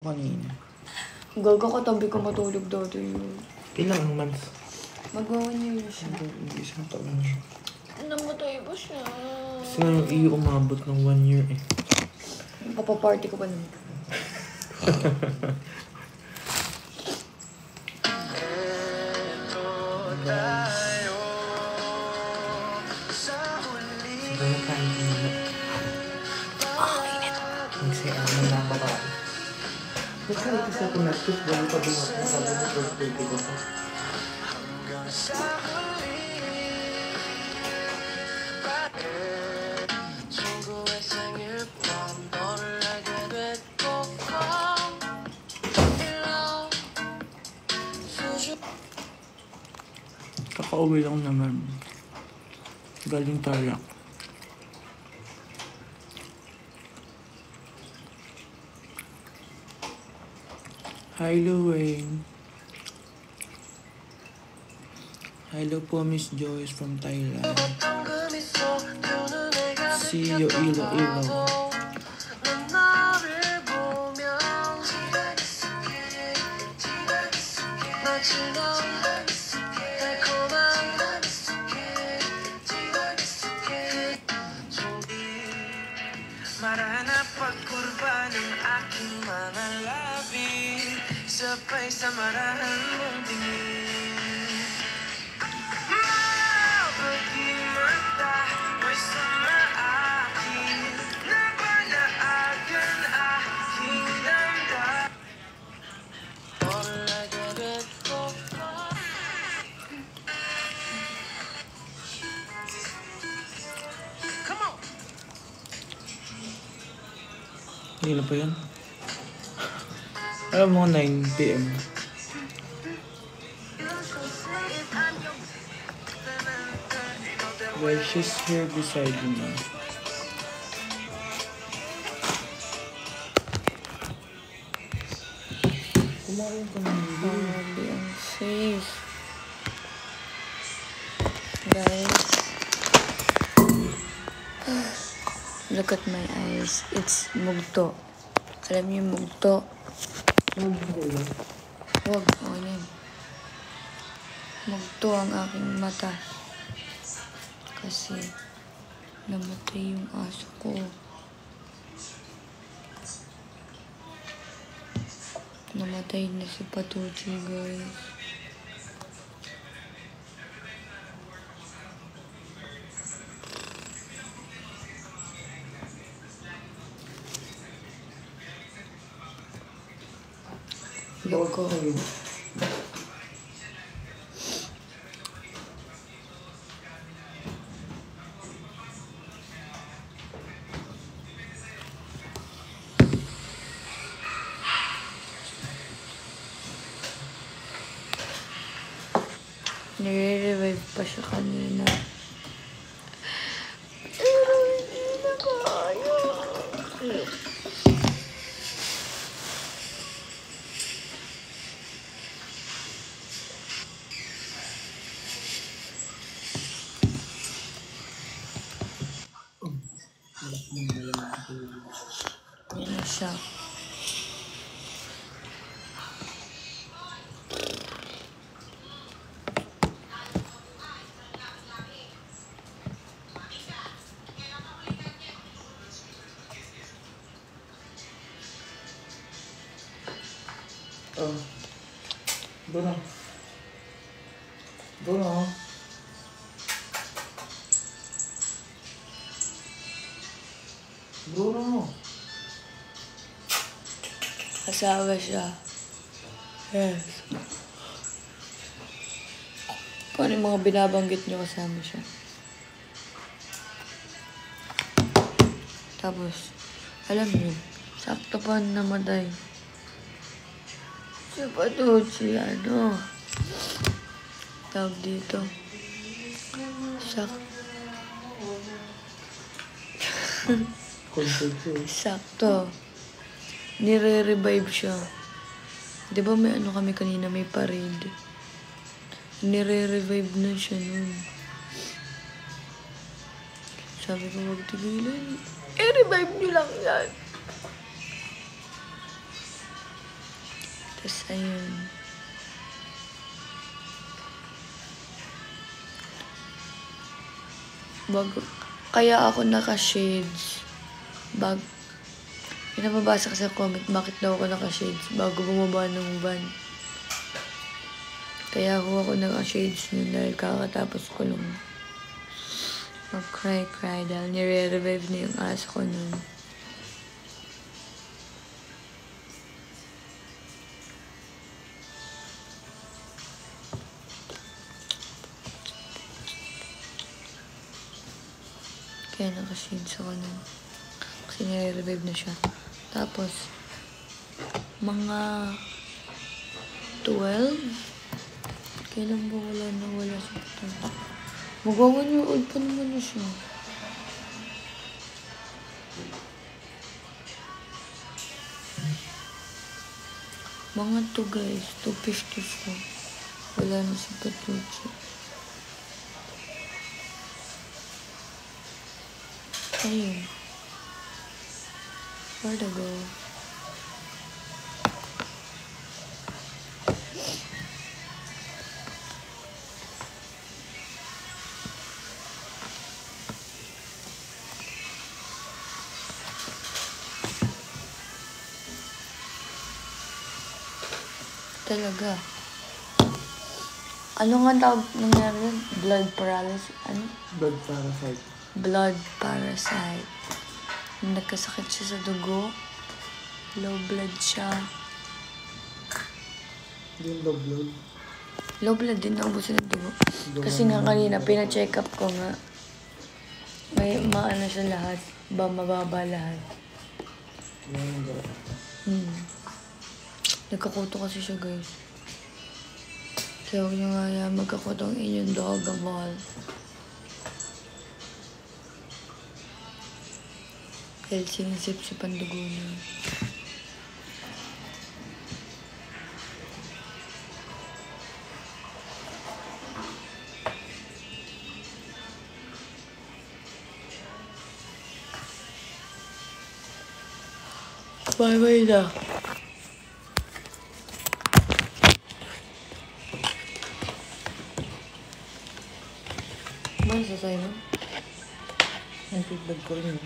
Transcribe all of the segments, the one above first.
Kanina. Gaga katabi ko matulog dati yun. Ilang months? Mag-1 year siya. Isang taon na siya. Namatay ba siya? Kasi nga yung iyo umabot ng 1 year eh. Papaparty ko pa naman. Siguro tayo nila. Init. Kasi ano na ako ba? Kasi ito sa pinagpis, dahil pa buhat na sabi mo 12:30 ko pa. Kakauwi lang naman. Galing Tarlac. Hi, Luwayne. Hello po, Miss Joyce from Thailand. See you, Iloilo. Marana pagkurba ng aking mga labi, sabay sa marahan mong tingin. Mabagi mata, may sama akin, nabanaagan aking damdamin. Come on! Hindi na pa yan. Alam mo, 9 PM. Well, she's here beside me now. Kumain ka ng Grabe, ang safe. Guys. Look at my eyes. It's mugto. Alam niyo yung mugto? Huwag. O yan. Mugto ang aking mata. Kasi namatay yung aso ko. Namatay na si Patucci, guys. Loko. Nire-revive pa siya kanina. Pero hindi na kaya. Yan na siya. Oh. Bruno. Bruno. Bruno. Asawa siya. Yes. Kung ano yung mga binabanggit niyo kasama siya. Tapos, alam niyo, sakto pa namatay. Si Patucci, ano? Tawag dito. Sakto. Nire-revive siya. Di ba may ano kami kanina, may parade. Nire-revive na siya nun. Sabi ko, wag tigilan. I-revive niyo lang yan. Tapos, ayun. Kaya ako naka-shades. Pinababasa ko sa comment, bakit daw ako naka-shades bago bumaba ng van. Kaya ako naka-shades nun dahil kakatapos ko lang mag-cry dahil nire-revive na yung aso ko nun. Kaya naka-shades ako nun. Kasi nire-revive na siya. Tapos, mga 12? Kailan ba wala sa ito? Mag-1 year old pa naman na siya. Mga 2 guys, 2 fish to siya. Wala na si Patucci. Ayun. Where to go? Talaga. Ano nga tawag nangyari yun? Blood paralysis? Ano? Blood parasite. Blood parasite. Nagkasakit siya sa dugo. Low blood siya. Yung low blood. Low blood din ang buso ng dugo. Kasi nga kanina, pina-check up ko nga. May maano siya lahat. Mababa lahat. Yung gano'n. Nagkakuto kasi siya, guys. Kaya huwag niyo nga yan magkakuto ang inyong dog ang mahal. Dahil sinisip-sip ang dugo niya. Bye-bye na. Ano sa sa'yo? Ang feedback ko rin.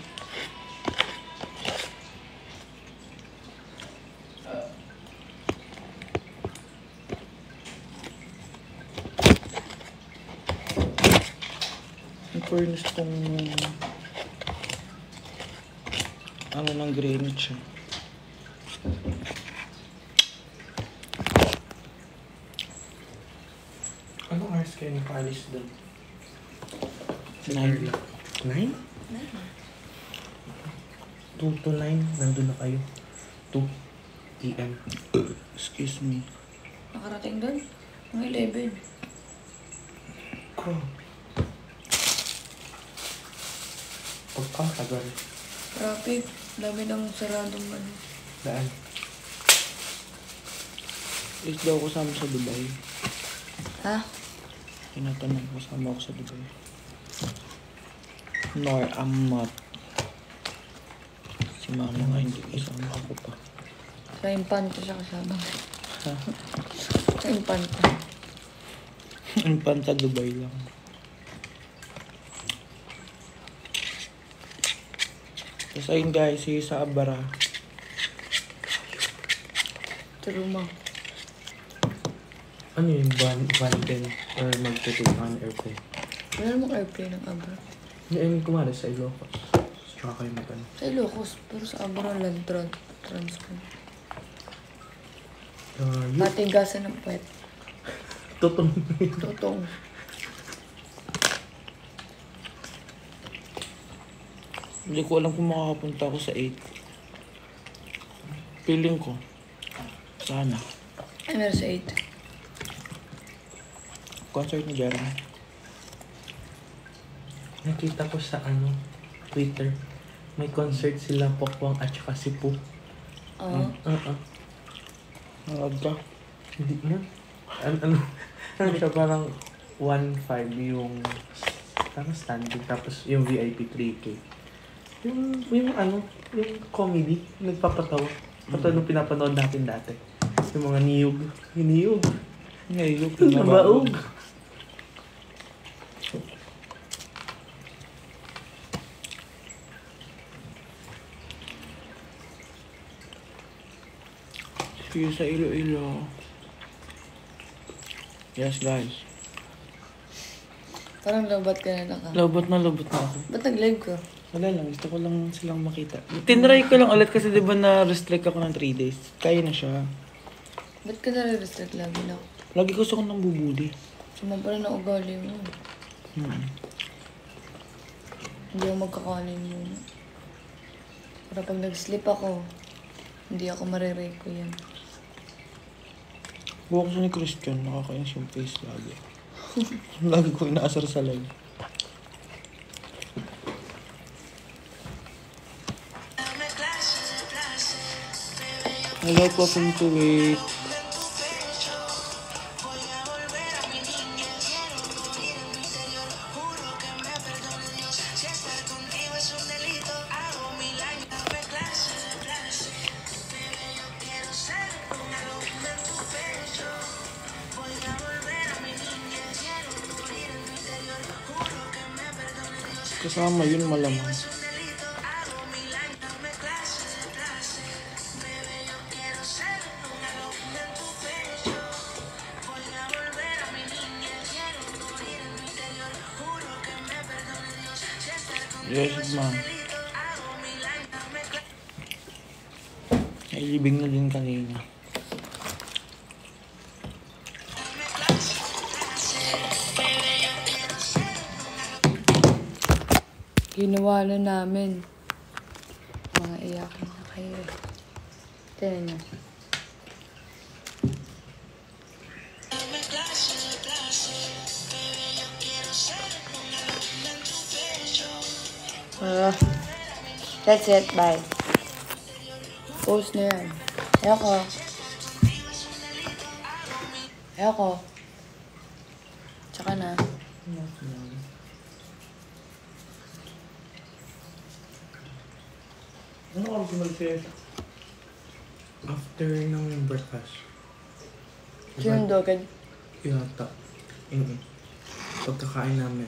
Ang furnace tong ano ng Greenwich. Anong hours kayo naka-alis doon? 9? 9? 2 to 9, nandun na kayo. 2 p.m. Excuse me. Nakarating doon? Mga 11. Ko. Pagkakagal. Traffic. Dami ng saradong ano. Daan. Is daw ako sama sa Dubai. Ha? Tinatanong ko sama ako sa Dubai. Nor, I'm not. Si mama nga hindi kasama ako pa. Sa Impanta siya kasama. Ha? Sa Impanta. Ang Panta Dubai lang. Tapos ayun guys, si sa Abara. Turuma. Ano yung van din? Or magtutulog ka ng airplane? Wala namang airplane ng Abra. Yung kumari sa Ilocos. Tsaka kayo mag-ano. Sa Ilocos, pero sa Abra land transport. Matigasan ng puwet. Tutong. Tutong. Hindi ko alam kung makakapunta ako sa 8. Feeling ko. Sana. Ay, meron sa 8. Concert ni Jeremy. Nakita ko sa Twitter. May concert sila Pokwang at saka si Poo. Oo. Nangag ka? Hindi na. Ano siya parang 1.5 yung parang standing. Tapos yung VIP 3K. Yung comedy, nagpapatawa. Katulad nung pinapanood natin dati. Yung mga niyog. Hiniyog. Ngayon, Nabaog. See you sa Iloilo. Yes, guys. Parang lobat ka na naka. Lobot na ako. Ba't nag-live ka? Wala lang, gusto ko lang silang makita. Tinry ko lang ulit kasi di ba na-restrict ako ng 3 days. Kaya na siya. Ba't ka nare-restrict lagi na? Lagi gusto ko nang bubuli. Suma pa rin ang ugali mo. Hindi ako magkakanin muna. Para pag nag-sleep ako, hindi ako mariray ko yan. Buwak siya ni Christian, nakakainis yung face lagi. Lagi ko inaasar sa live. Hello po from Kuwait. Kasama yun malamang. Yes, ma'am. Nailibing na din kanina. Ginawa na namin. Mga iyakin na kayo. Tignan niyo. That's it. Bye. Post na yan. Ayoko. Ayoko. Tsaka na. Ano ka mag-share? After ng breakfast. Sinundogan. Yata. Pagkakain namin,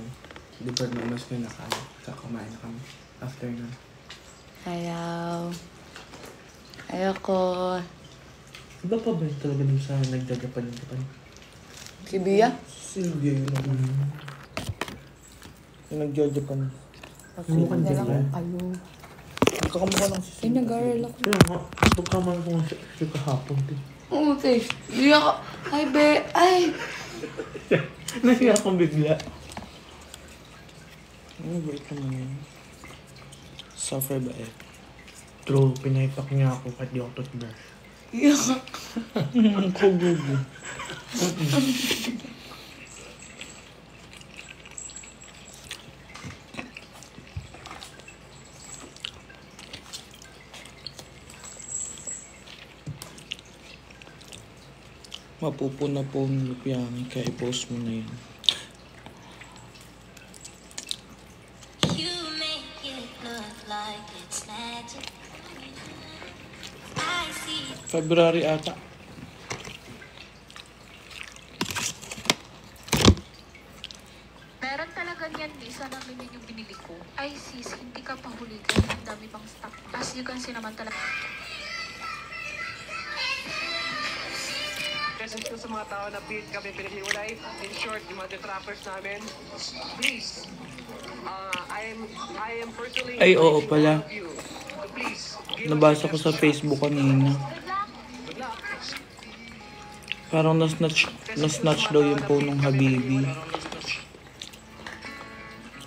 di ba mas may kakakumain na kami. After na. Ayaw. Ayoko. Iba pa ba yun talaga dun sa nagdagapan-gapan? Si Bia? Sylvia yun naman. Yung nag-Japan. Mukhang Dala ko dyan. kayo. Nagkakamukha lang si Ay, nag-aaral ako. Kaya nga, pagkaman ko nga siya kahapon din. Oo, sis. Bia ka. Ay, be. Ay. Nahiya akong bigla. Ano ba ito naman yun? Suffer ba eh? True, pinaipak niya ako kahit di ako toothbrush. Iyak. Kugugo. Mapupuna po ng lupyan, kaya i-post mo na yun. You make it look like it's magic. I see February ata. Meron talaga niyan, Lisa, namin yun yung binili ko. Ay, sis, hindi ka pahuligan. Ang dami pang stock. As you can see naman talaga. Message ko sa mga tao na beat kami pinaghiwalay. In short, yung mga detrappers namin, please, I am personally Ay, oo inviting pala. all of you to please give us Nabasa your ko sa best Facebook kanina. Parang na-snatch daw yung phone ng Habibi.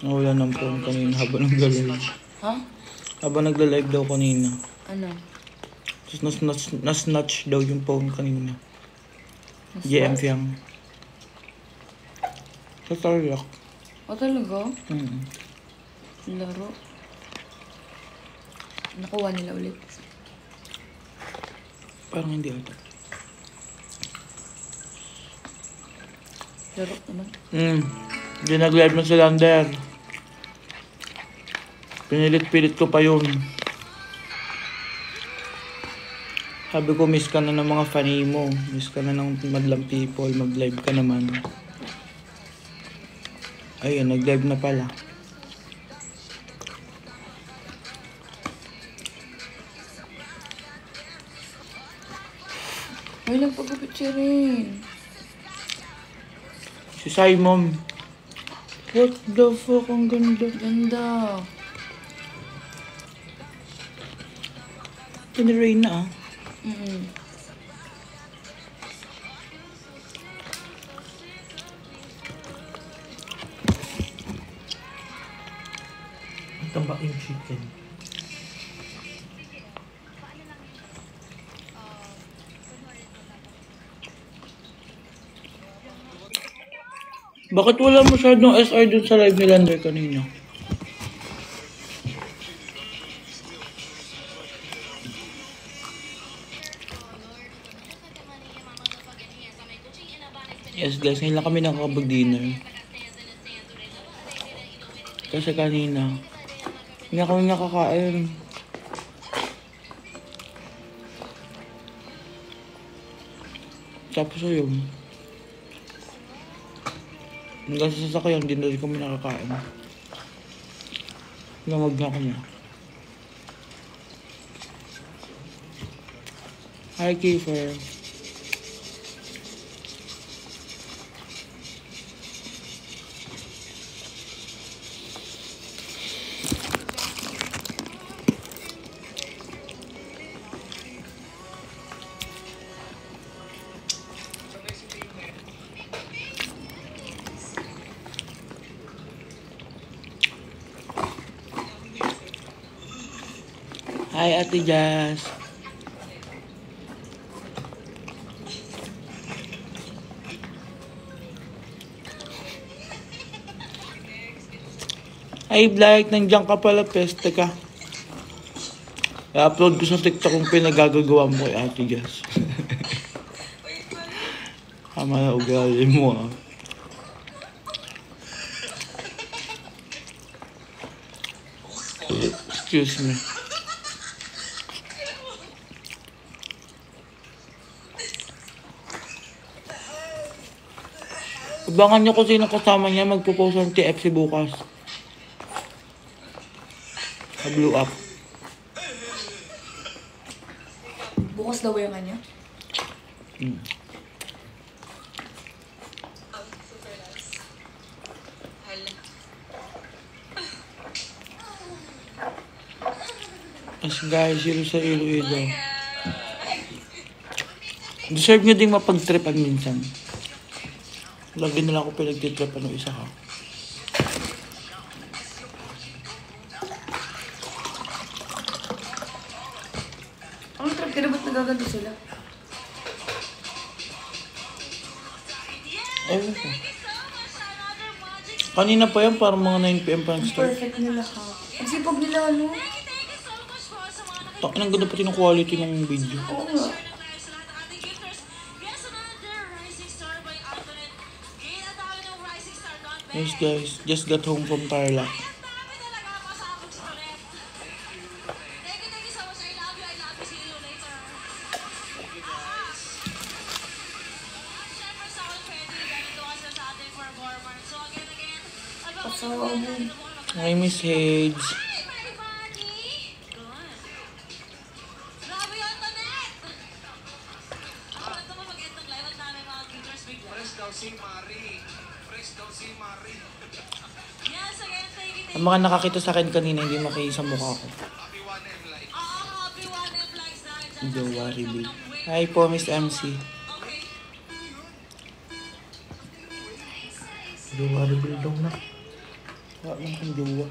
Nawala ng phone kanina habang nagla-live. Ha? Habang nagla-live daw kanina. Ano? Tapos na-snatch daw yung phone kanina. GM Fiang. Sa Tarlac. O talaga? Mm. Laro. Nakuha nila ulit. Parang hindi ata. Laro naman. Hindi nag-live na si Lander. Pinilit-pilit ko pa yun. Sabi ko, miss ka na ng mga fanny mo. Miss ka na ng madlang people. Mag-live ka naman. Ayun, nag-live na pala. Ay, nagpagupit siya rin. Si Simon. What the fuck? Ang ganda. Ganda. Tinirain na ah. Ang tamba yung chicken. Bakit wala masyadong SR dun sa live ni Lander kanina? Yes guys, ngayon lang kami nakakapag-dinner. Kasi kanina, hindi na kami nakakain. Tapos ayun. Hanggang sa sasakyan, hindi na rin kami nakakain. Lamag na kami. Hi, Kiefer. Hi, Ate Jazz. Hi, Blake. Nandiyan ka pala. Peste ka. I-upload ko sa TikTok kung pinagagagawa mo kay Ate Jazz. Tama na ugali mo ah. Excuse me. Abangan nyo kung sino kasama niya magpo-post ng TFC bukas. Sa Blue Up. Bukas daw yung kanya. As guys, yun sa Iloilo. Deserve nyo ding mapag-tripan minsan. Lagi na lang ako pinagtitripan ng isa ha. Ang trip, kaya ba't nagaganto sila? Ewan ko. Kanina pa yan, parang mga 9 PM pa nag-start. Perfect nila ha. Ang sipag nila, ano? Ang ganda pati ng quality ng video. Oo nga. Yes guys, just got home from Tarlac. Pasawa mo. Hi Miss Hage. Ang mga nakakita sa akin kanina, hindi makikita sa mukha ko. Jowa reveal. Hi po, Miss MC. Jowa reveal daw na. Wala lang kang jowa.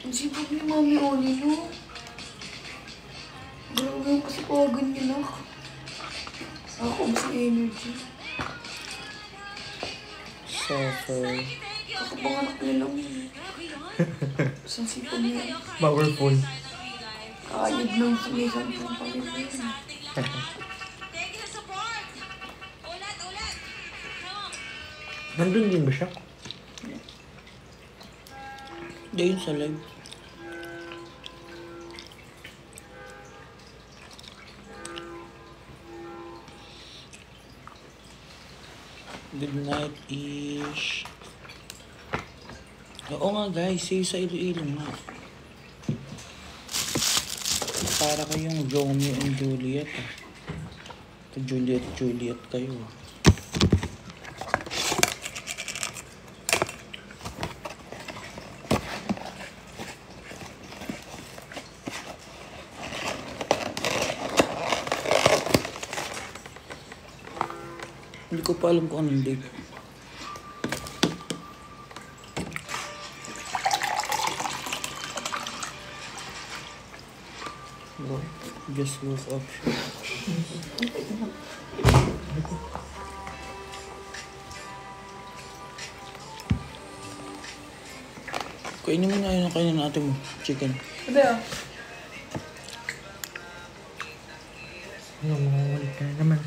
Ang sipag ni Mami Oli, no? Grabe yung kasipagan niya na. Ako, mas energy. Suffer. Kakapanganak nila mo. Saan sipag niya? Powerful. Kayod ng sumisan ng Panginoon. Nandun din ba siya? Hindi yun sa live. Good night-ish. Oo nga guys, see you sa Iloilo nga. Para kayong Romeo and Juliet ah. Juliet kayo ah. Hindi ko pa alam kung anong date. Just woke up. Kainin mo na yun ang kainin natin mo. Chicken. Sabi ah. Nangungulit ka na naman.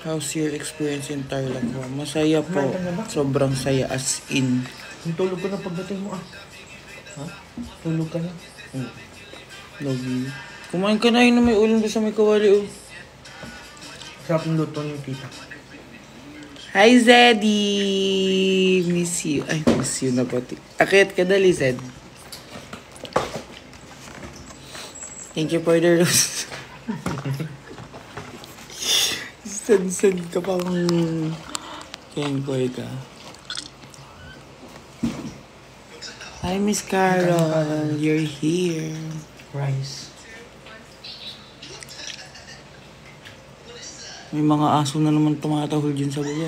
How's your experience in Thailand? Masaya po. Sobrang saya as in. Tulog ka na pagdating mo ah. Ha? Tulog ka na. Love you. Kumain ka na yun na may ulam doon sa may kawali oh. Sarap ng luto niyo, tita. Hi Zeddy! Miss you. Ay, miss you na pati. Akit ka dali, Zed. Thank you for the rose. Sad ka pang kengkoy ka. Hi, Miss Carol. You're here. Rice. May mga aso na naman tumatahol dyan sa baba.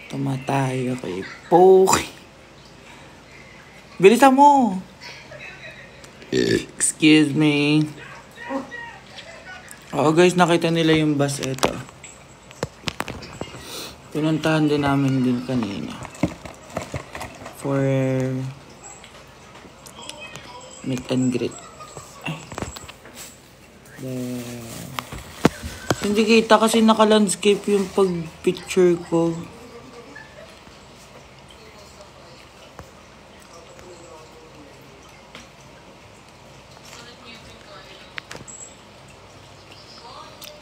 Tumatay kay Poke. Bilisan mo! Excuse me. Oo guys, nakita nila yung bus. Eto. Pinuntahan din namin din kanina. For meet and greet. Hindi kita kasi naka-landscape yung pag-picture ko.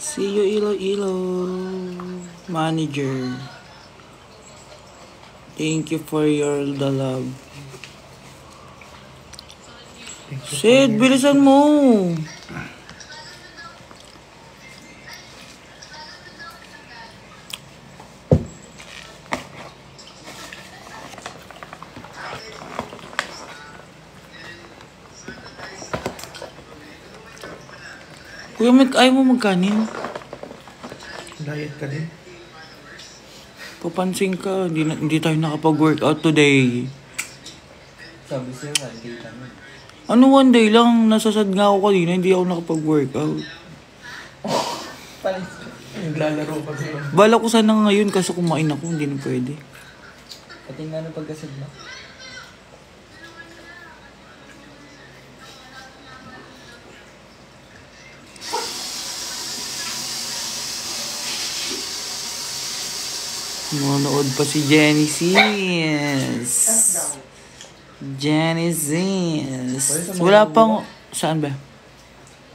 See you, Iloilo. Manager. Thank you for the love. Sid, bilisan mo. Kuya Mike, ayaw mo magkanin? Diet ka din. Papansin ka, hindi tayo nakapag-workout today. Sabi sa'yo, hindi ka na. Ano one day lang, nasasad nga ako kanina, hindi ako nakapag-workout. Naglalaro pa sa'yo. Bala ko sana ngayon kaso kumain ako, hindi na pwede. Pati nga na pagkasad na. Manood pa si Genesis. Genesis. Wala pang... Saan ba?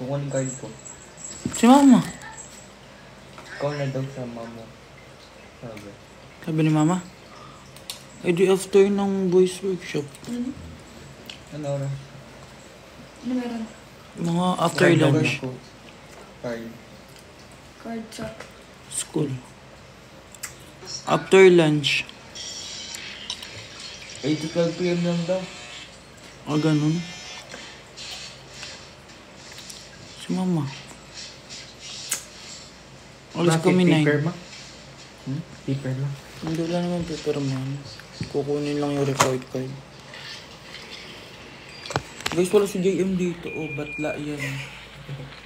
Kukunin card ko. Si Mama. Ikaw na daw sa mama. Sabi. Sabi ni Mama. Ay di after ng voice workshop. Ano oras? Ano meron? Mga after Card daw lunch. ako. Card. Card sa... School. After lunch. 8 to 12 p.m. lang daw. Ganun. Si Mama. Alas kami 9. Paper ma? Paper lang. Hindi wala naman paper man. Kukunin lang yung report card. Guys, wala si JM dito. Oh, batla yan.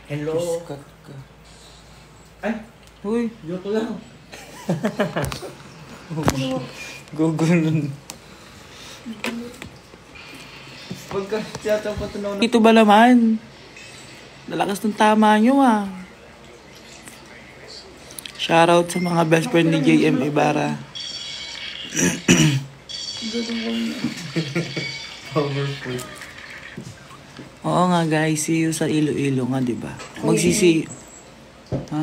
Hello. Cut ka. Ay, Uy, joke lang. gugunin. Pagka tiyata pa tunaw na. Ito ba naman? Lalakas ng tama nyo ah. Shoutout sa mga best friend ni JM Ibarra. Powerful. Oo nga guys, see you sa Iloilo nga, di ba? Magsisi... Ha?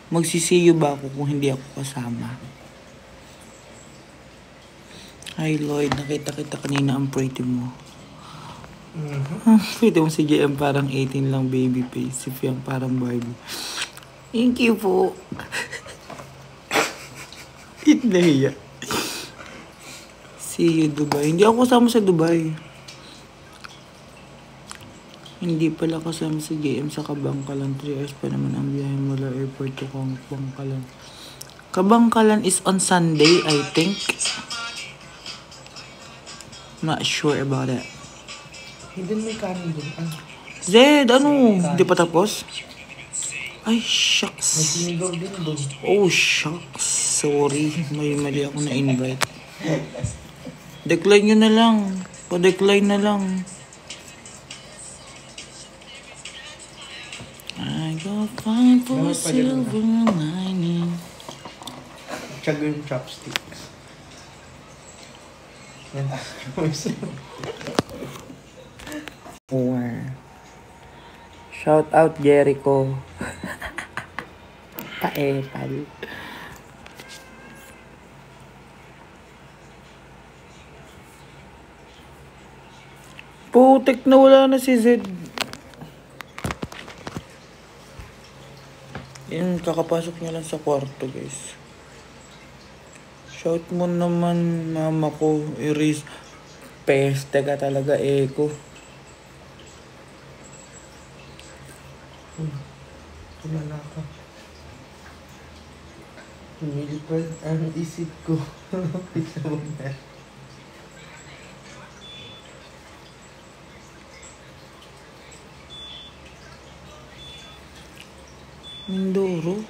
Magsisiyo ba ako kung hindi ako kasama? Hi Lloyd, nakita kita kanina ang pretty mo. Pretty mo si JM parang 18 lang baby face. Si Fiang parang Barbie. Thank you po. Nahiya. See you Dubai. Hindi ako kasama sa Dubai. Hindi pala kasama si JM sa Kabangkalan. 3 hours pa naman ang biyahe mula airport to Kabangkalan. Kabangkalan is on Sunday, I think. Not sure about it. Hidden may kanin dun. Zed, ano? Hindi pa tapos? Ay, shucks. May sinigaw din dun. Oh, shucks. Sorry. May mali ako na invite. Decline nyo na lang. Pa-decline na lang. I go find for silver lining. Tiyago yung chopsticks. Yan. Shout out Jericho. Paepal. Putik na wala na si Zed. Yan, kakapasok niya lang sa kwarto, guys. Shout mo naman, mama ko. Iris, peste ka talaga, Eko. Tumala ka. Lumilipad ang isip ko. Pizza mo na. Mindoro.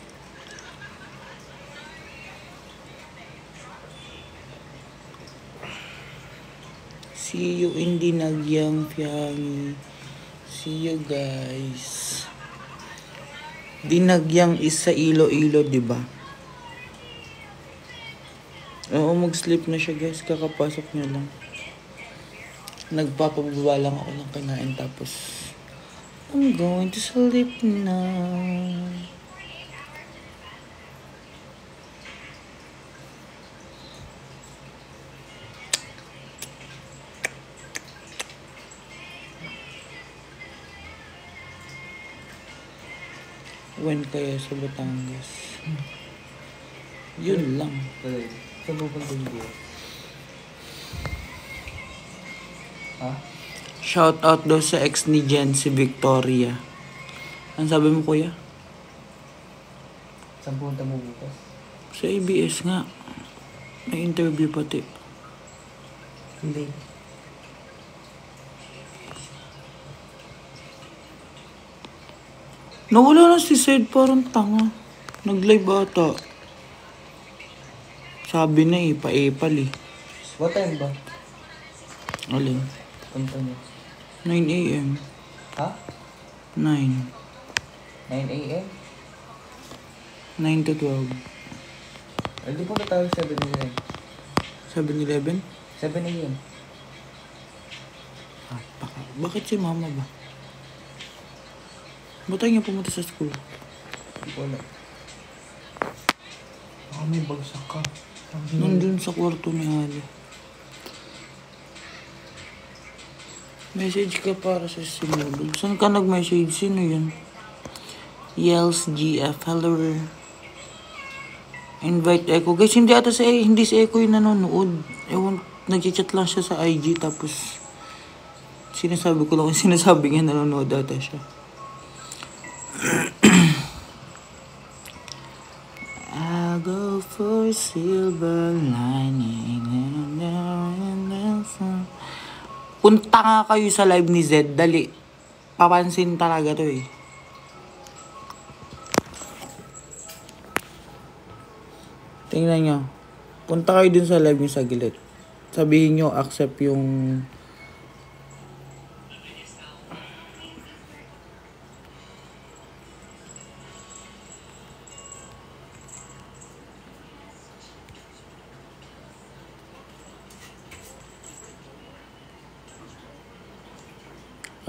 See you in Dinagyang Piangi. See you guys. Dinagyang is sa Iloilo, diba? Oo, mag-sleep na siya guys. Kakapasok niya lang. Nagpapababa lang ako ng kinain tapos I'm going to sleep now. When kaya sa Batangas? Yun lang. Saan pupunta niyo? Ha? Shout out daw sa ex ni Jen, si Victoria. Ano sabi mo, kuya? Saan pupunta mo bukas? Sa ABS nga. May interview pati. Hindi. Nawala na si Zed, parang tanga. Nag-live ata. Sabi na pa-epal eh. What time ba? Alin? Punta niyo. 9 a.m. Ha? 9. 9 a.m.? 9 to 12. Ay, di punta tayo 7 a.m. 7-11? 7 a.m. Bakit si mama ba? Ba't tayo nga pumunta sa school? Wala. Baka may bagsak ka. Nandun sa kwarto ni Ali. Message ka para sa sinulog. Saan ka nag-message? Sino yun? Yels GF. Hello. Invite Echo. Guys, hindi si Echo yung nanonood. Ewan, nag-chat lang siya sa IG tapos sinasabi ko lang yung sinasabi niya nanonood ata siya. I'll go for silver lining. Punta nga kayo sa live ni Zed. Dali. Papansin talaga to eh. Tingnan nyo. Punta kayo dun sa live niyo sa gilid. Sabihin nyo, accept yung...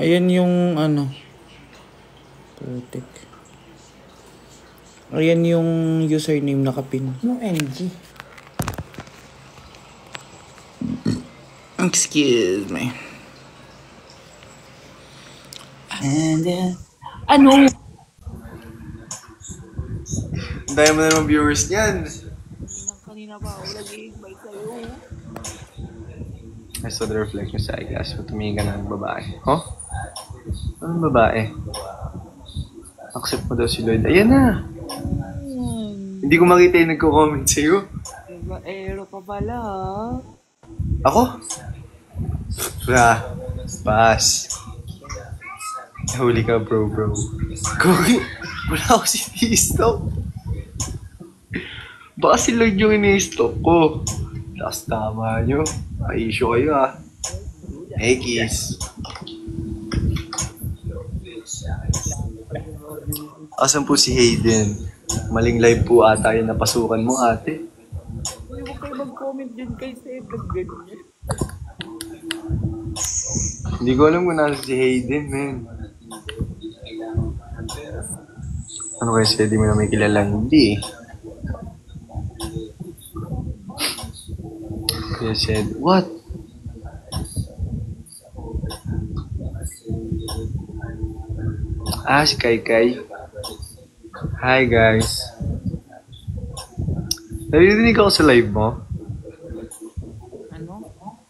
Ayan yung ano. Putik. Ayan yung username nakapin. Yung NG. Excuse me. And ano? Dahil mo na naman viewers niyan. Kanina pa ako nag-i-invite sa'yo. I saw the reflection sa eyeglass mo. Tumingin ka na ng babae. Huh? Anong babae? Accept mo daw si Lloyd. Ayan na! Hindi ko makita yung nagko-comment sa'yo. Baero ka pala, ha? Ako? Pass. Huli ka, bro. Gogi, wala ako si T-Stop. Baka si Lloyd yung ini-stop ko. Tapos tama nyo. May issue kayo, ah. Hey, kiss. Asan po si Hayden? Maling live po ata yung napasukan mo, ate. Huwag kayo mag-comment dyan kay Seth. Ganyan. Hindi ko alam kung nasa si Hayden, man. Ano kaya si Hayden mo na may kilala? Hindi, eh. Kaya said, what? Si Kai. Hi, guys. Naririnig ako sa live mo? Ano?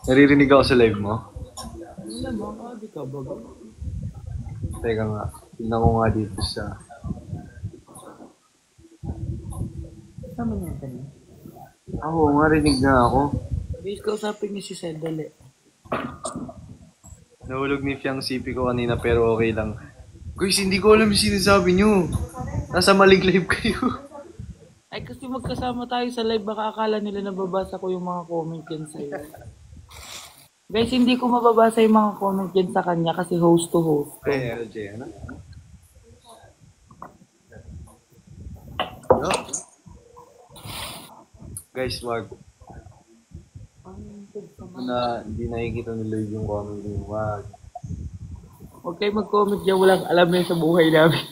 Naririnig ako sa live mo? Wala ba? Di ka ba? Teka nga. Tignan ko nga dito sa... Tama niya kanina. Oo, marinig na ako. Guys, kausapin niyo si Seth, dali. Nahulog ni Fiang CP ko kanina pero okay lang. Guys, hindi ko alam yung sinasabi nyo. Nasa maling live kayo. Ay, kasi magkasama tayo sa live, baka akala nila nababasa ko yung mga comment yan sa'yo. Guys, hindi ko mababasa yung mga comment yan sa kanya kasi host to host. Ay, LJ, ano? No? Guys, wag. Na hindi nakikita ni Lloyd yung comment niyo. Wag. Huwag kayo mag-comment dyan, walang alam yun sa buhay namin.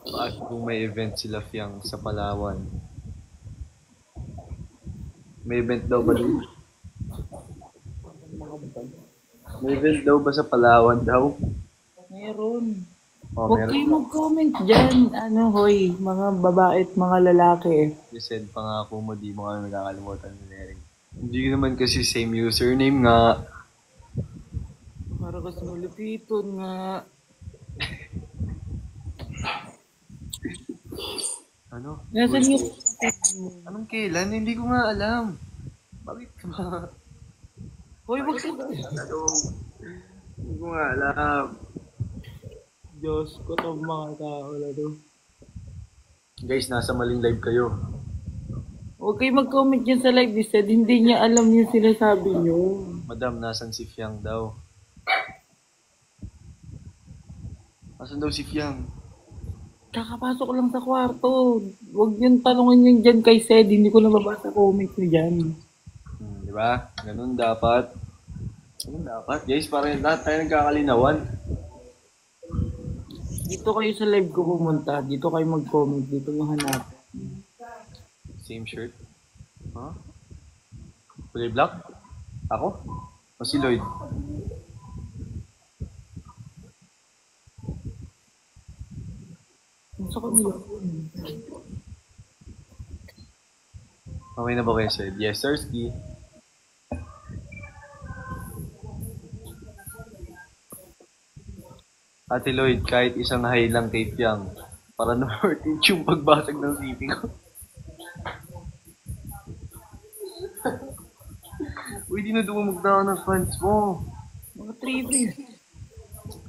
Bakit kung may event sila Fiang sa Palawan? May event daw ba dun? May event daw ba sa Palawan daw? Meron. Oh, Huwag kayo mag-comment dyan. Ano, hoy, mga babae at mga lalaki. You said pangako mo, di mo kami nakakalimutan ni Eric. Hindi naman kasi same username nga. Para kasi malupiton nga. Ano? Nasaan yung... Anong kailan? Hindi ko nga alam. Bakit ka ba? Hoy, wag ka. Ano? Hindi ko nga alam. Diyos ko, itong mga tao na to. Guys, nasa maling live kayo. Huwag kayo mag-comment dyan sa live. Instead, hindi niya alam yung sinasabi niyo. Madam, nasan si Fiang daw? Nasan daw si Fiang? Kakapasok lang sa kwarto. Huwag yung tanongin yun dyan kay Sed. Hindi ko nababasa comment niyo dyan. Di ba? Ganun dapat. Ganun dapat. Guys, parang lahat tayo nagkakalinawan. Dito kayo sa live ko pumunta. Dito kayo mag-comment. Dito mo hanap. Same shirt. Huh? Kulay black? Ako? O si Lloyd? Gusto ko nyo. Okay na ba kayo, Sed? Yes, sir, Ski. Ate Lloyd, kahit isang high lang kay Fiang, para na-worth yung pagbasag ng CP ko. Uy, di na dumumog na ako ng fans mo. Mga trivia.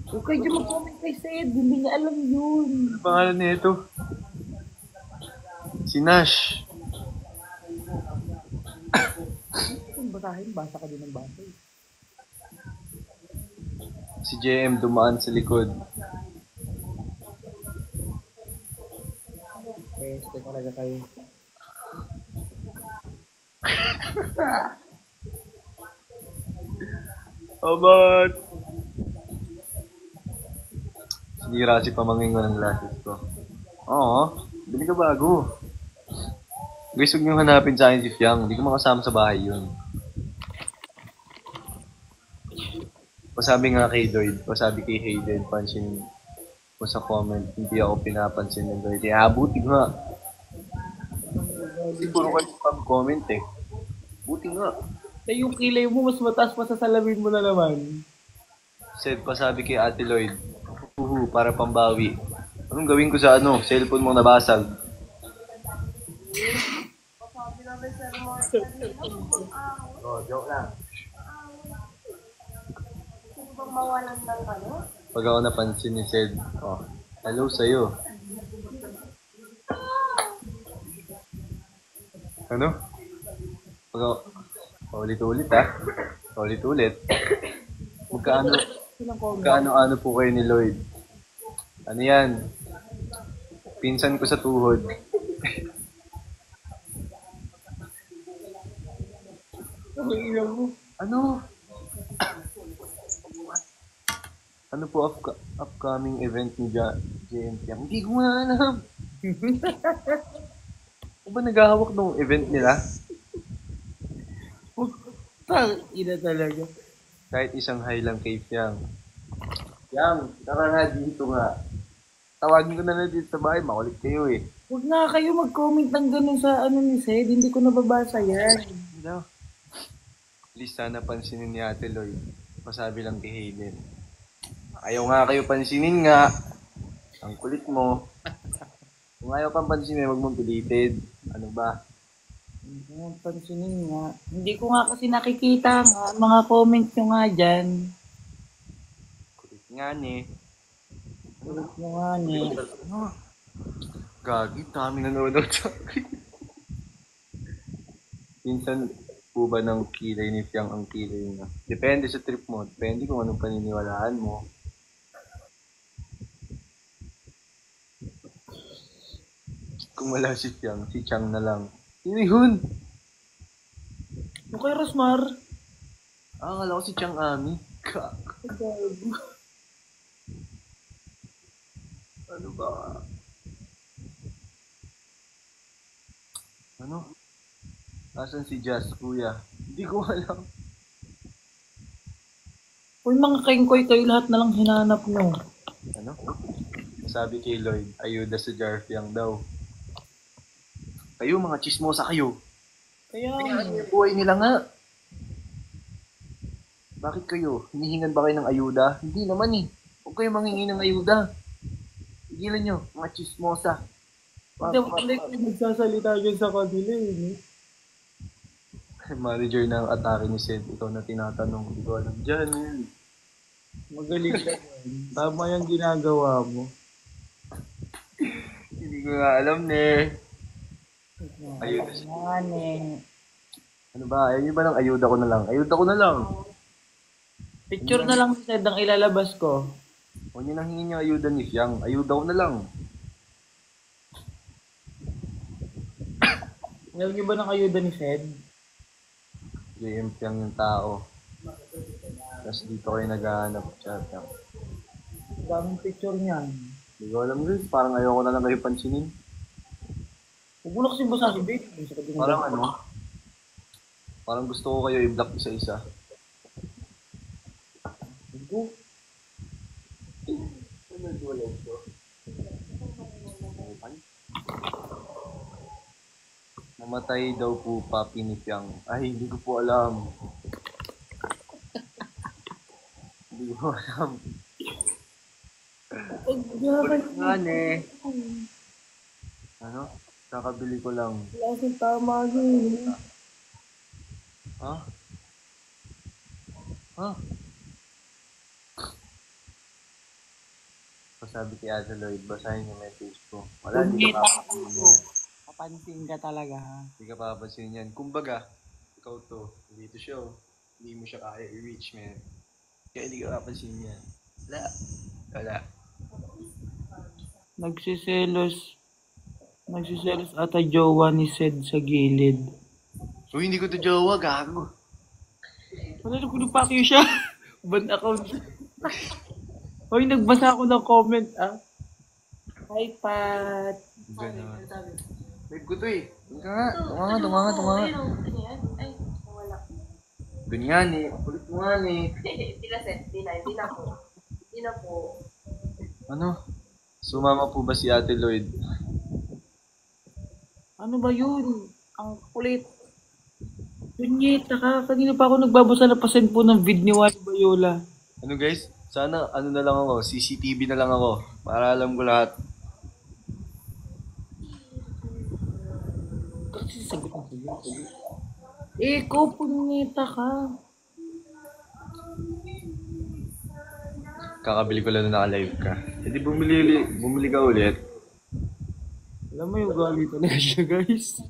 Huwag kayo dyan mag-comment kay Sed. Hindi niya alam yun. Ano pangalan niya ito? Si Nash. Kung basahin, basa ka din ng basa. Si JM dumaan sa likod. Peste talaga kayo. Abat! Sinira si pamangin ko ng glasses ko. Oo, bili ka bago. Guys, huwag niyong hanapin sa akin si Fiang. Hindi ko makasama sa bahay yun. Pasabi nga kay Lloyd, pasabi kay Hayden, pansin ko sa comment, hindi ako pinapansin ng Lloyd. Buti nga. Hindi puro kayo spam comment eh. Buti nga. Eh, yung kilay mo, mas mataas pa sa salamin mo na naman. Said, pasabi kay Ate Lloyd, para pambawi. Anong gawin ko sa cellphone mo nabasag? Oh, joke lang. Pag ako napansin ni Sed, hello sa'yo. Ano? Pag ako, ulit-ulit ulit-ulit. Magkaano po kayo ni Lloyd? Ano yan? Pinsan ko sa tuhod. Ano? Ano po upcoming event ni JMP? Hindi ko nga alam. Ano ba naghahawak ng event nila? Ina talaga. Kahit isang hi lang kay Fiang. Fiang, tara nga dito nga. Tawagin ko na lang dito sa bahay, makulit kayo eh. Huwag nga kayo mag-comment ng ganun sa ni Sed, hindi ko nababasa yan. Hello? Please sana pansinin ni Ate Lloyd. Masabi lang kay Hayden. Ayaw nga kayo pansinin nga. Ang kulit mo. Kung ayaw kang pansinin, wag mong pilitin. Ano ba? Hindi ko pansinin nga. Hindi ko nga kasi nakikita nga. Mga comment nyo nga dyan. Kulit nga ni. Kulit nyo nga ni. Gagi, dami nanonood sa akin. Minsan po ba ng kilay ni Fiang ang kilay niya? Depende sa trip mo. Depende kung anong paniniwalaan mo. Kung wala si Fiang, si Chang na lang. Sino yun? Yung kay Rosmar. Akala ko si Chang Ami. Kak. Ano ba? Ano? Asan si Jazz, kuya? Hindi ko alam. Uy, mga kengkoy kayo lahat na lang hinanap nyo. Ano? Sabi kay Lloyd, ayuda sa Jarfiang daw. Kayo, mga chismosa kayo. Kaya, Ano yung buhay nila nga? Bakit kayo? Hinihingan ba kayo ng ayuda? Hindi naman eh. Huwag kayo manghingi ng ayuda. Tigilan nyo, mga chismosa. hindi ko magsasalita dyan sa kanila eh. Manager ng atake ni Sed, ikaw na tinatanong. Hindi ko alam dyan. Magaling ka yan. Tama yung ginagawa mo. Hindi ko nga alam ne. Ayuda si... Ano ba? Ayaw nyo ba ng ayuda ko na lang? Ayuda ko na lang. Picture na lang sa ang ilalabas ko. Huwag nyo nang hingin yung ayuda ni Fiang. Ayuda ko na lang. Ayaw niyo ba ng ayuda ni Sed? JM Fiang yung tao. Tapos dito kayo naghahanap chat. Daming picture niyan. Hindi ko alam guys. Parang ayoko na lang kayo pansinin. Huwag mo na kasi basahin, babe. Parang ano? Parang gusto ko kayo i-block isa-isa. Huwag. Ano tulad ko? Namatay daw po papi ni Fiang. Ay, hindi ko po alam. Hindi ko alam. Nga ne. Ano? Kakabili ko lang. Wala kasing tama yun. Ha? Ha? Sabi kay Ate Lloyd, basahin yung message ko. Wala, hindi ka papansin yan. Kapansin ka talaga ha. Hindi ka papansin yan. Kumbaga, ikaw to, dito siya oh. Hindi mo siya kaya i-reach, man. Kaya hindi ka papansin yan. Wala. Wala. Nagsiselos ata jowa ni Sed sa gilid. So, hindi ko to jowa, gago. Wala na kung nagpakyo siya. Ban account. Hoy, nagbasa ako ng comment, ah. Hi, Pat. Ganon. Live ko to eh. Tunga nga. Ganyan eh. Kulit mo nga eh. Hindi na po. Ano? Sumama po ba si Ate Lloyd? Ano ba yun? Ang kulit. Punyeta ka. Kanina pa ako nagbabasa na pasend po ng vid ni Wally Bayola. Ano guys? Sana ano na lang ako, CCTV na lang ako. Para alam ko lahat. Kasi sagot ang sagot. Ikaw, punyeta ka. Kakabili ko lang na naka-live ka. E di bumili ka ulit. Alam mo yung gali talaga siya, guys.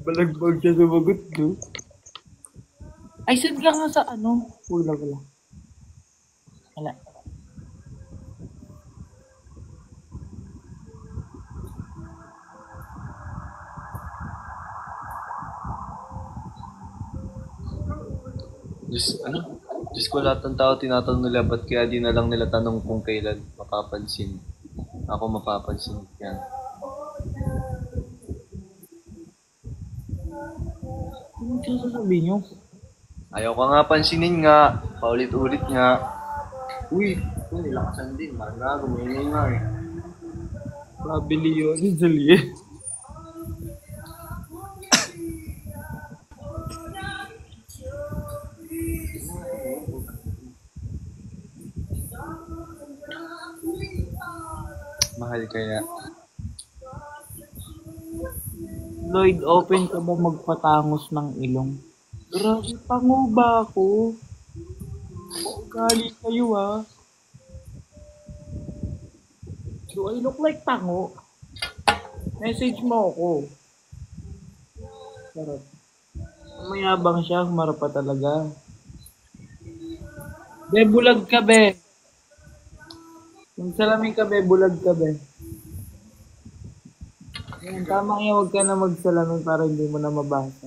Balagbag siya sumagot, no? Ay, send ka nga sa ano? Wala. Diyos ko, lahat ng tao tinatanong nila, ba't kaya di na lang nila tanong kung kailan mapapansin. Ako mapapansin yan. Ano siya sasabihin nyo? Ayaw ka nga pansinin nga. Paulit-ulit nga. Uy, nilakasan din. Marga, gumingay nga eh. Pabili yun, Julie. Mahal kaya. Lloyd, open ka ba magpatangos ng ilong? Grabe, pango ba ako? Galit kayo ah. Do I look like tango? Message mo ako. Sarap. Mayabang siya, humarap pa talaga. Be, bulag ka be. Kung salamin ka be, bulag ka be. Yan, tama nga, huwag ka na magsalamin para hindi mo na mabasa.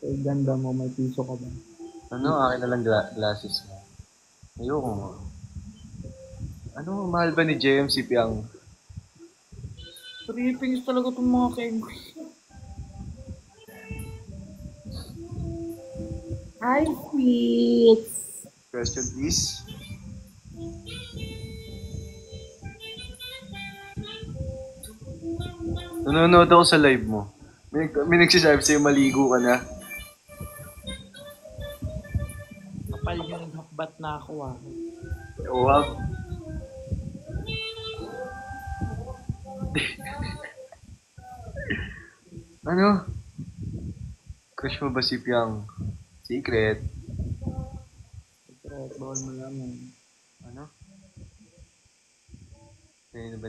Ay, ganda mo, may piso ka ba? Ano, akin na lang glasses mo. Ayoko mo. Ano, mahal ba ni JM si Piang? Trippings talaga itong mga kengkoy. Hi, sweet! Question please. Nanonood ako sa live mo. May nagsisabi sa'yo maligo ka na. Kapal yung hakbat na ako ah. Wag. Ano? Crush mo ba si Piang? Secret. Secret, bawal mo lang eh. Ano? Kayo na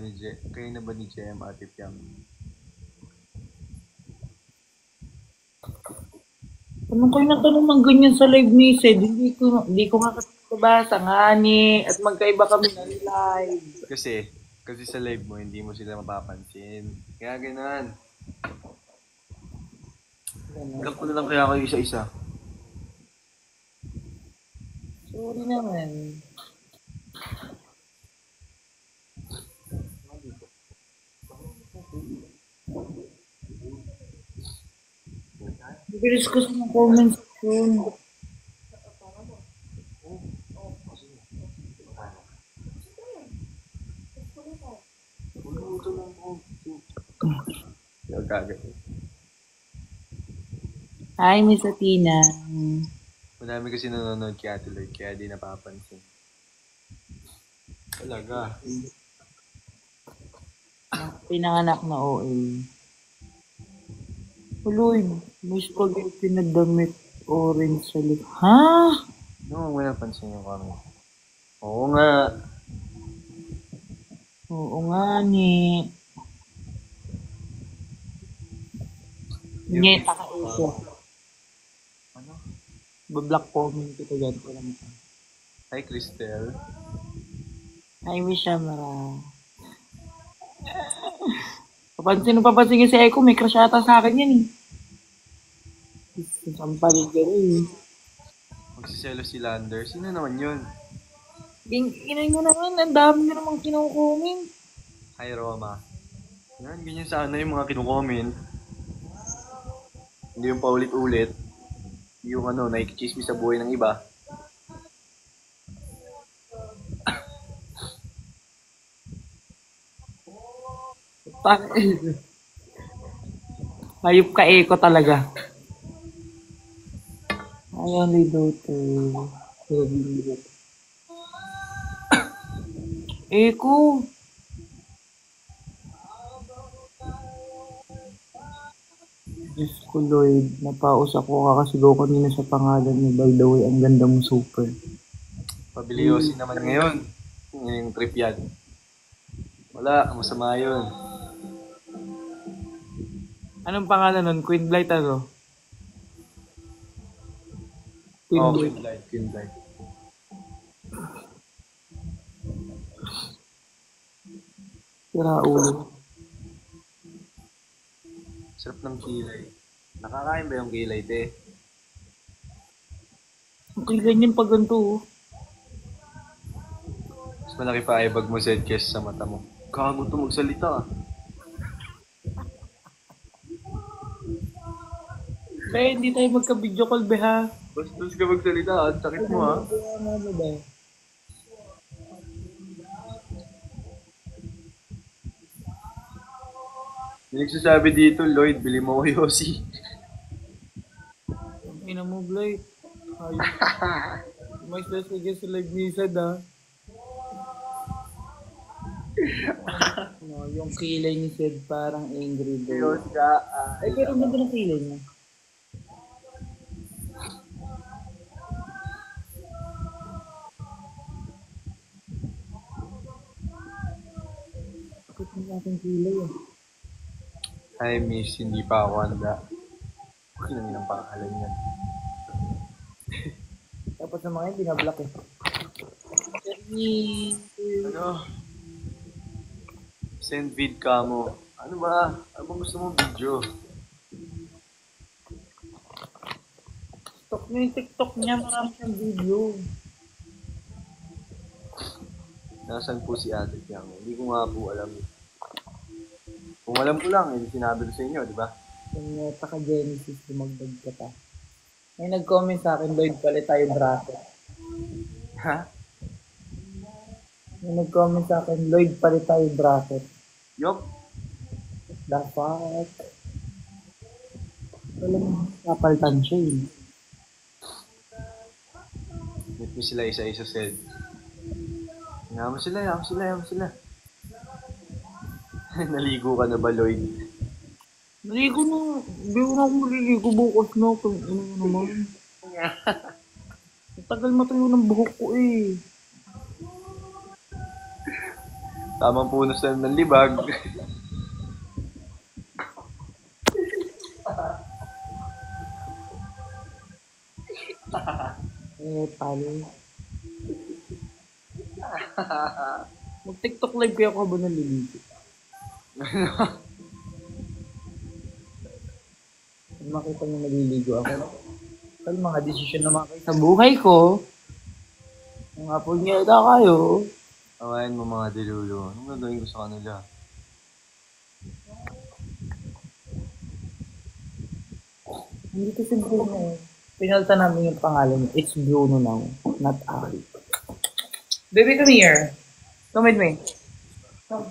ba ni JM Ate Piang? Anong kayo natanong ng ganyan sa live ni Sed? Hindi ko nga kasi nabasa nga ni at magkaiba kami ng live. Kasi sa live mo, hindi mo sila mapapansin. Kaya ganun. Alam ko na lang kaya kayo isa-isa. Sorry naman. Bilis ko sa mga comments yun. Hi, Miss Athena. Madami kasi nanonood kay Ate Lloyd, kaya di napapansin. Talaga. Pinanganak na OA. Lloyd, may spaghetti na damit orange sa lip. Ha? No, wala pansin yung kami. Oo nga. Oo nga ni. Nyeta ka ito. Ano? Bablock comment kita dyan ko lang. Hi, Cristel. Hi, Miss Shamara. Papansin si Eko, may crush ata sa akin yan eh. Sampalin ka rin. Magsiselo si Lander. Sino naman yun? Inay mo naman, ang dami nyo namang kinukomment. Hi, Roma. Yan, ganyan sana yung mga kinukomment. Hindi yung paulit-ulit. Yung nakikichismis sa buhay ng iba. Hayop ka eko talaga. Ayan, Lidoto. Eko. Diyos ko, Lloyd. Napaus ako kakasigaw kanina sa pangalan niya. By the way, ang ganda mo super. Pabiliyosin naman ngayon. Yung trip yan. Wala, masama yun. Anong pangalan nun? Queen Blight ano? Queen Blight. Queen Blight. Sira ulo. Sarap ng kilay. Nakakain ba yung kilay, te? Ang ganyan pag ganito, oh. Mas malaki pa ay bag mo, Zed, kesa sa mata mo. Gago to magsalita, ah. Kaya hindi tayo magka-video call, be, ha? Bastos ka magsalita, ah. Sakit mo, ha? Ano ba? May nagsasabi dito, Lloyd, bili mo ko Yossi. Ina mo, Blight. Ayun. May stress ka sa live ni Sad, ha? No, yung kilay ni Sad parang angry bird. Yossi ka, Ay, pero ang ganda ng kilay niya. Bakit mo aking kilay, ah? Hi, miss, hindi pa ako handa. Okay lang yun ang pangalan niyan. Tapos sa mga yun, binablock, eh. Ano? Send vid ka mo. Ano ba? Ano bang gusto mong video? TikTok niya yung TikTok niya, marami siyang video. Nasaan po si Ate Tiang? Hindi ko nga po alam. Kung alam ko lang, hindi sinabi ko sa inyo, di ba? Kung taka Genesis, lumagdag ka pa. May nag-comment sa akin, Lloyd, palit tayo bracket. Ha? May nag-comment sa akin, Lloyd, palit tayo bracket. Yup. The fuck? Alam mo, napalitan siya yun. Meet mo sila isa-isa, Sed. Yaman sila, yaman sila, yaman sila. Naligo ka na ba, Lloyd? Naligo na. Hindi ko na ako maliligo bukas na. Kung ano naman. Ang tagal matuyo ng buhok ko eh. Tamang punos na ng libag. Palo. Mag-TikTok live kaya ako ba naliligo? Kung makita mo naliligo ako, kaya mga desisyon na mga sa buhay ko, mga punyeta kayo. Awayan mo mga dilulo. Anong gagawin ko sa kanila? Hindi kasi Bruno. Pinalta namin yung pangalan niya. It's Bruno now, not Ali. Baby, come here. Come with me. Come.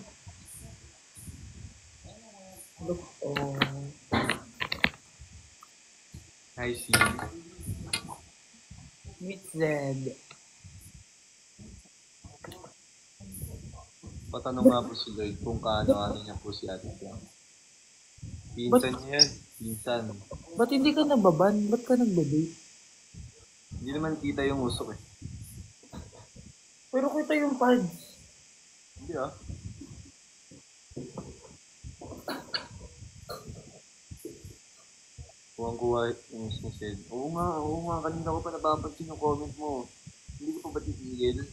Look, oh. I see. Meet Zed. Patanong nga po si Lloyd kung kaano-ano niya po si Ate Tiang. Pinsan niya yan. Pinsan. Ba't hindi ka nababan? Ba't ka nagbabay? Hindi naman kita yung usok eh. Pero kita yung pads. Hindi ah. Kuwang-kuwa yung said. Oo nga, kanina ko pa napapansin yung comment mo. Hindi ko pa ba titigil?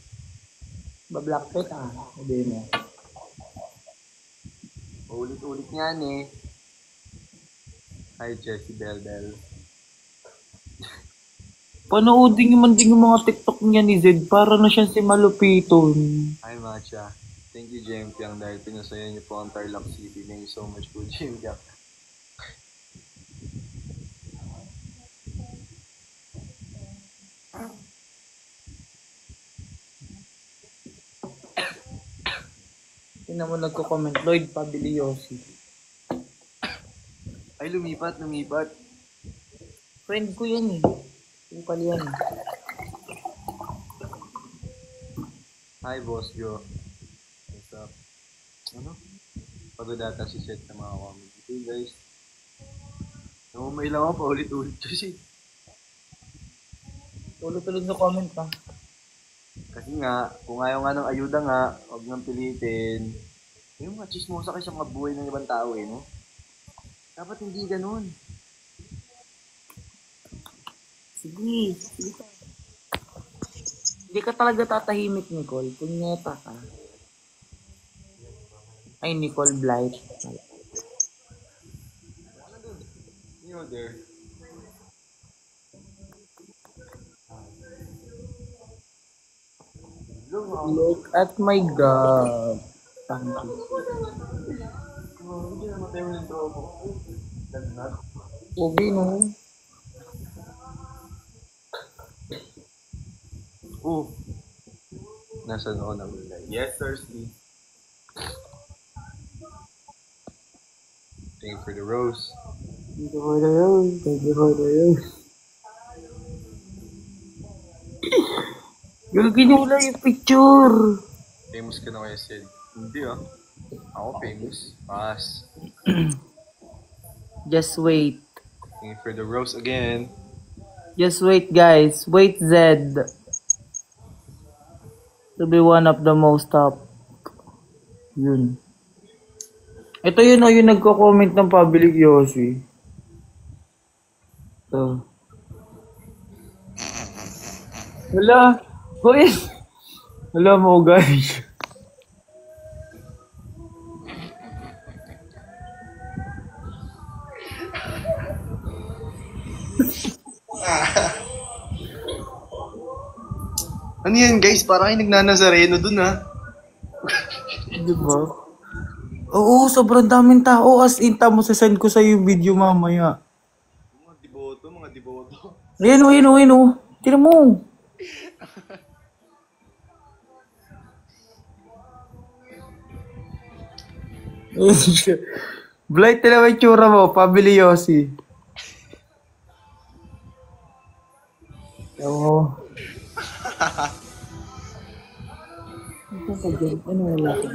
Ba-blackpit ah. Sabi mo. Ulit-ulit nga eh. Hi, Jessie Bell Bell. Panoodin nyo man din yung mga TikTok niya ni Zed. Para na siya si Malupiton. Hi, Matcha. Thank you, JMPyang, dahil pinasaya niyo po ang Tarlac City. Thank you so much po, JMPyang. Tingnan mo nagko-comment. Lloyd Pabiliosi. Ay, lumipat. Friend ko yan eh. Tukal yan eh. Hi, Boss Joe. What's up? Ano? Pagod ata si Seth na mga comment. Okay, guys. Namumay lang ako paulit-ulit kasi. Tulog-tulog na comment ka. Kasi nga, kung ayaw nga ng ayuda nga, huwag nang pilitin. Yung mga chismosa kasi mga buhay ng ibang tao eh, no? Dapat hindi ganun. Sige. Ka. Hindi ka talaga tatahimik, Nicole. Punyeta ka. Ay, Nicole Blight. You know there. Look at my God. Thank you. Hindi naman tayo ng tropo. Lagnat. Okay, no? Nasaan ako na mulay? Yes, Thirsty. Thank you for the rose. Thank you for the rose. Ginula yung picture. Famous ka na kaya, Sid? Hindi ah. Ako famous. Pass. Just wait. Thank you for the rose again. Just wait, guys. Wait, Zed. To be one of the most top. Yun. Ito yun o, yung nagko-comment ng public Yoshi. Ito. Wala. Hoy. Wala mo, guys. Ano yan, guys? Parang kayo nagnanazareno dun ha. Diba? Oo, sobrang daming tao. As in, tamo sasend ko sa'yo yung video mamaya. Mga deboto. Ayan o. Tira mo. Blight na naman yung tsura mo, pabili Yossi. Oo. Ano wala ko?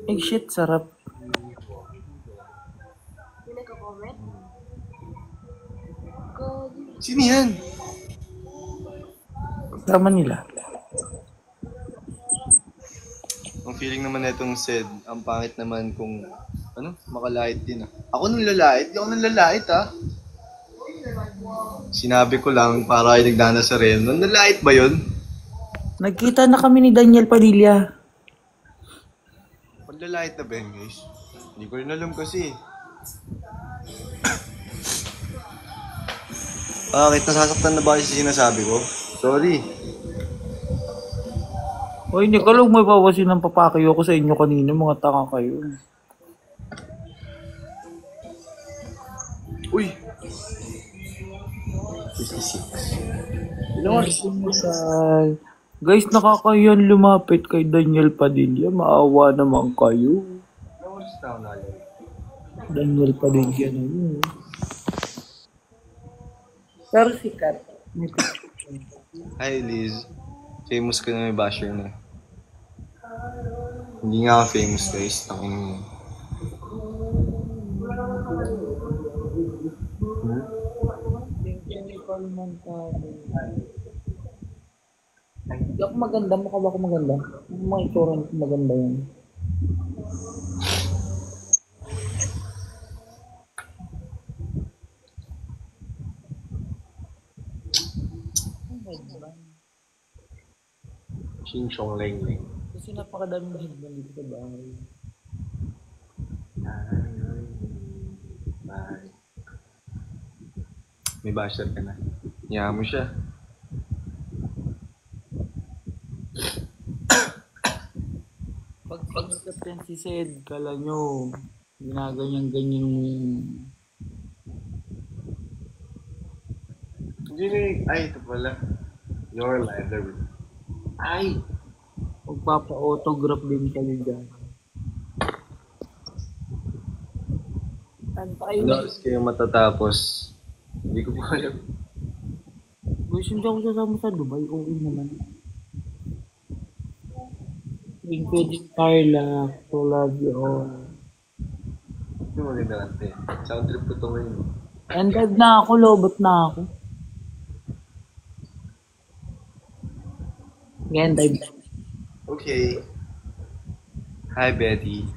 Ay shit, sarap. Sino yan? Sama nila. Ang feeling naman netong Sid, ang pangit naman kung makalait din ah. Ako nang lalait? Di ako nang lalait ah. Sinabi ko lang para kayo nagnanazareno. Nalait ba yun? Nagkita na kami ni Daniel Padilla. Paglalait na ba yun, guys? Hindi ko rin alam kasi. Bakit nasasaktan na ba kasi sinasabi ko? Sorry. Hoy, Nicole, huwag may bawasin ng papakiyo ko sa inyo kanina. Mga tanga kayo. Uy! 56. Ilang guys, nakakayan lumapit kay Daniel Padilla. Maawa naman kayo. Daniel Padilla na yun. Pero sikat. Hi, Liz. Famous ka na may basher na. Hindi nga ako famous, guys. Taking mo. Hindi ako maganda. Mukha ba ako maganda? Mga itsura ko maganda yan. Ching Chong Leng Leng. Kasi napakadaming headband dito sa bahay. Bye. May basher ka na. Iyahan mo siya. Pag pag-captain si Sed, kala nyo, ginaganyan-ganyan yung... Hindi na ay, ito pala. Your library. Ay! Magpapa-autograph din kayo dyan. Antay Ano na. oras kayo matatapos? Hindi ko pa alam. Guys, hindi ako sasama sa Dubai. Okay naman. Thank you din, Carla. So love you all. Ito maganda kante. Sound trip ko ito ngayon. Ended na ako, lobot na ako. Ngayon, dive. Okay. Hi, Betty.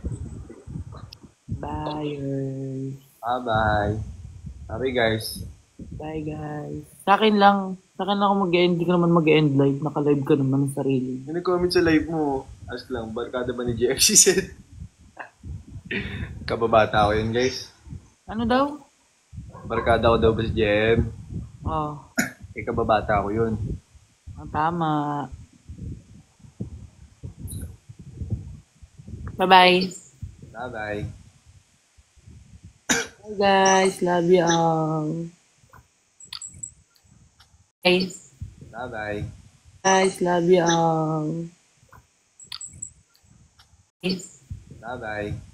Bye, girls. Bye-bye. Sorry, guys. Bye, guys. Sa akin lang ako mag-end. Hindi ka naman mag-end live. Naka-live ka naman ng sarili. Yung nag-comment sa live mo, ask lang, barkada ba ni JFC said? Kababata ko yun, guys. Ano daw? Barkada ko daw ba si JM? Oh, Kababata ko yun. ang tama. Bye-bye. Bye-bye. Bye, guys. Love you all. Bye. Bye-bye. Guys, love you all. Bye. Bye-bye.